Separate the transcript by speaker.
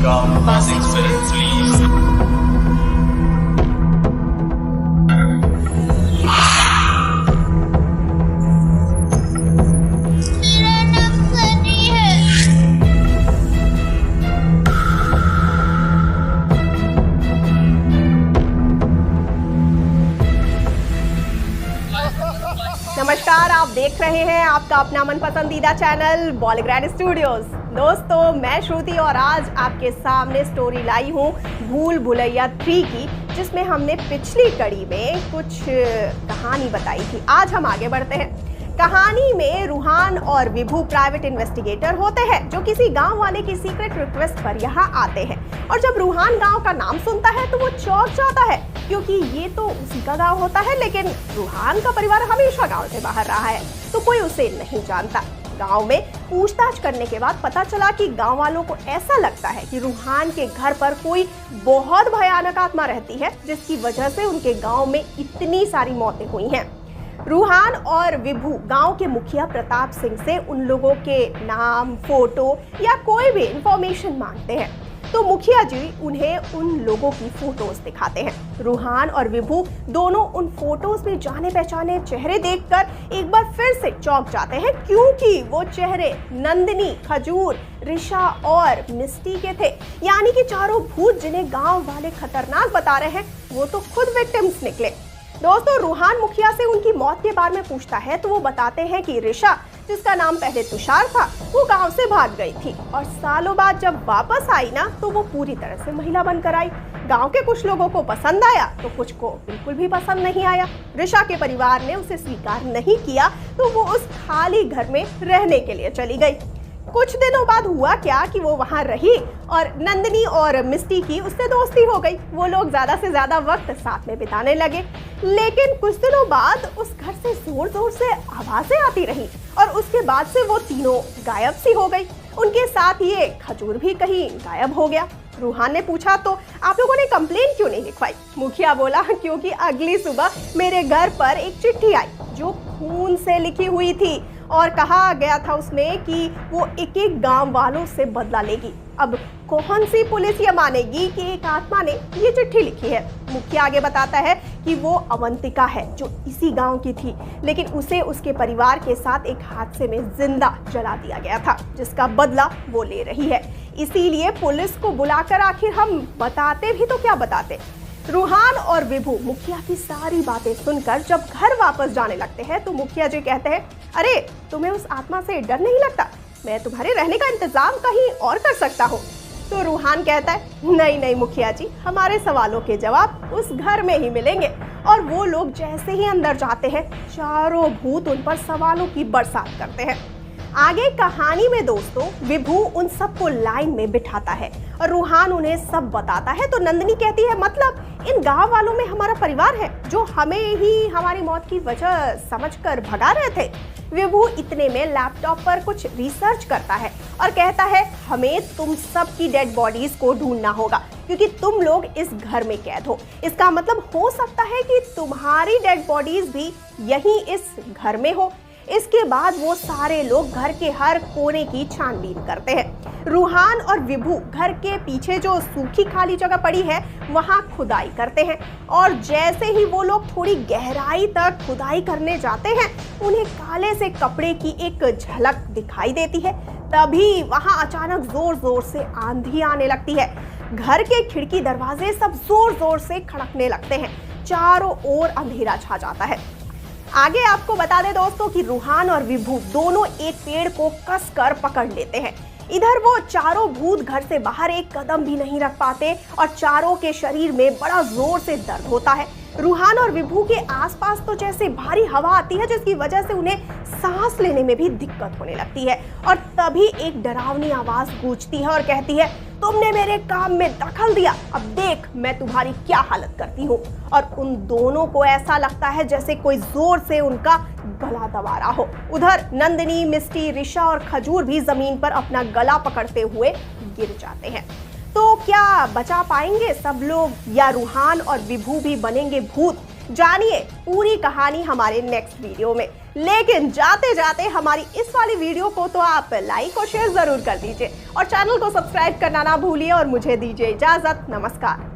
Speaker 1: Gurgaon Classic Films release.
Speaker 2: मेरा नाम सनी है।
Speaker 3: नमस्कार, आप देख रहे हैं आपका अपना मन पसंदीदा चैनल बॉलीग्रैंड स्टूडियोज। दोस्तों, मैं श्रुति और आज आपके सामने स्टोरी लाई हूँ भूल भुलैया 3 की, जिसमें हमने पिछली कड़ी में कुछ कहानी बताई थी। आज हम आगे बढ़ते हैं। कहानी में रूहान और विभू प्राइवेट इन्वेस्टिगेटर होते हैं जो किसी गांव वाले की सीक्रेट रिक्वेस्ट पर यहाँ आते हैं। और जब रूहान गांव का नाम सुनता है तो वो चौंक जाता है, क्योंकि ये तो उसी का गांव होता है। लेकिन रूहान का परिवार हमेशा गांव से बाहर रहा है, तो कोई उसे नहीं जानता। गांव में पूछताछ करने के बाद पता चला कि गांव वालों को ऐसा लगता है कि रूहान के घर पर कोई बहुत भयानक आत्मा रहती है, जिसकी वजह से उनके गांव में इतनी सारी मौतें हुई हैं। रूहान और विभू गांव के मुखिया प्रताप सिंह से उन लोगों के नाम, फोटो या कोई भी इंफॉर्मेशन मांगते हैं। तो मुखिया जी उन्हें उन लोगों की फोटोज दिखाते हैं। रूहान और विभू दोनों उन फोटोज में जाने पहचाने चेहरे देखकर एक बार फिर से चौंक जाते हैं, क्योंकि वो चेहरे नंदिनी, खजूर, ऋषा और मिस्टी के थे। यानी कि चारों भूत जिन्हें गांव वाले खतरनाक बता रहे हैं, वो तो खुद विक्टिम्स निकले। दोस्तों, रूहान मुखिया से उनकी मौत के बारे में पूछता है तो वो बताते हैं कि ऋषा, जिसका नाम पहले तुषार था, वो गांव से भाग गई थी और सालों बाद जब वापस आई ना, तो वो पूरी तरह से महिला बनकर आई। गांव के कुछ लोगों को पसंद आया तो कुछ को बिल्कुल भी पसंद नहीं आया। ऋषा के परिवार ने उसे स्वीकार नहीं किया तो वो उस खाली घर में रहने के लिए चली गई। कुछ दिनों बाद हुआ क्या कि वो वहां रही और नंदिनी और मिस्टी की उससे दोस्ती हो गई। वो लोग ज्यादा से ज्यादा वक्त साथ में बिताने लगे। लेकिन कुछ दिनों बाद उस घर से जोर जोर से आवाजें आती रही और उसके बाद से वो तीनों गायब सी हो गई। उनके साथ ये खजूर भी कहीं गायब हो गया। रूहान ने पूछा, तो आप लोगों ने कंप्लेन क्यों नहीं लिखवाई? मुखिया बोला, क्योंकि अगली सुबह मेरे घर पर एक चिट्ठी आई जो खून से लिखी हुई थी और कहा गया था उसमें कि वो एक एक गांव वालों से बदला लेगी। अब कौन सी पुलिस ये मानेगी कि एक आत्मा ने ये चिट्ठी लिखी है? मुखिया आगे बताता है कि वो अवंतिका है जो इसी गांव की थी, लेकिन उसे उसके परिवार के साथ एक हादसे में जिंदा जला दिया गया था, जिसका बदला वो ले रही है। इसीलिए पुलिस को बुलाकर आखिर हम बताते भी तो क्या बताते। रूहान और विभू मुखिया की सारी बातें सुनकर जब घर वापस जाने लगते हैं तो मुखिया जी कहते हैं, अरे तुम्हें उस आत्मा से डर नहीं लगता? मैं तुम्हारे रहने का इंतजाम कहीं और कर सकता हूँ। तो रूहान कहता है, नहीं नहीं मुखिया जी, हमारे सवालों के जवाब उस घर में ही मिलेंगे। और वो लोग जैसे ही अंदर जाते हैं, चारों भूत उन पर सवालों की बरसात करते हैं। आगे कहानी में दोस्तों विभू उन सबको लाइन में बिठाता है और रूहान उन्हें सब बताता है। तो नंदिनी कहती है, मतलब इन गांव वालों में हमारा परिवार है जो हमें ही हमारी मौत की वजह समझकर भगा रहे थे। विभू इतने में लैपटॉप पर कुछ रिसर्च करता है और कहता है, हमें तुम सब की डेड बॉडीज को ढूंढना होगा, क्योंकि तुम लोग इस घर में कैद हो। इसका मतलब हो सकता है कि तुम्हारी डेड बॉडीज भी यहीं इस घर में हो। इसके बाद वो सारे लोग घर के हर कोने की छानबीन करते हैं। रूहान और विभू घर के पीछे जो सूखी खाली जगह पड़ी है वहां खुदाई करते हैं और जैसे ही वो लोग थोड़ी गहराई तक खुदाई करने जाते हैं, उन्हें काले से कपड़े की एक झलक दिखाई देती है। तभी वहां अचानक जोर जोर से आंधी आने लगती है। घर के खिड़की दरवाजे सब जोर जोर से खड़कने लगते हैं। चारों ओर अंधेरा छा जाता है। आगे आपको बता दें दोस्तों कि रूहान और विभू दोनों एक पेड़ को कसकर पकड़ लेते हैं। इधर वो चारों भूत घर से बाहर एक कदम भी नहीं रख पाते और चारों के शरीर में बड़ा जोर से दर्द होता है। रूहान और विभू के आसपास तो जैसे भारी हवा आती है, जिसकी वजह से उन्हें सांस लेने में भी दिक्कत होने लगती है। और तभी एक डरावनी आवाज गूंजती है और कहती है, तुमने मेरे काम में दखल दिया, अब देख मैं तुम्हारी क्या हालत करती हूँ। और उन दोनों को ऐसा लगता है जैसे कोई जोर से उनका गला दबा रहा हो। उधर नंदिनी, मिस्टी, ऋषा और खजूर भी जमीन पर अपना गला पकड़ते हुए गिर जाते हैं। तो क्या बचा पाएंगे सब लोग या रूहान और विभू भी बनेंगे भूत? जानिए पूरी कहानी हमारे नेक्स्ट वीडियो में। लेकिन जाते जाते हमारी इस वाली वीडियो को तो आप लाइक और शेयर जरूर कर दीजिए और चैनल को सब्सक्राइब करना ना भूलिए और मुझे दीजिए इजाजत। नमस्कार।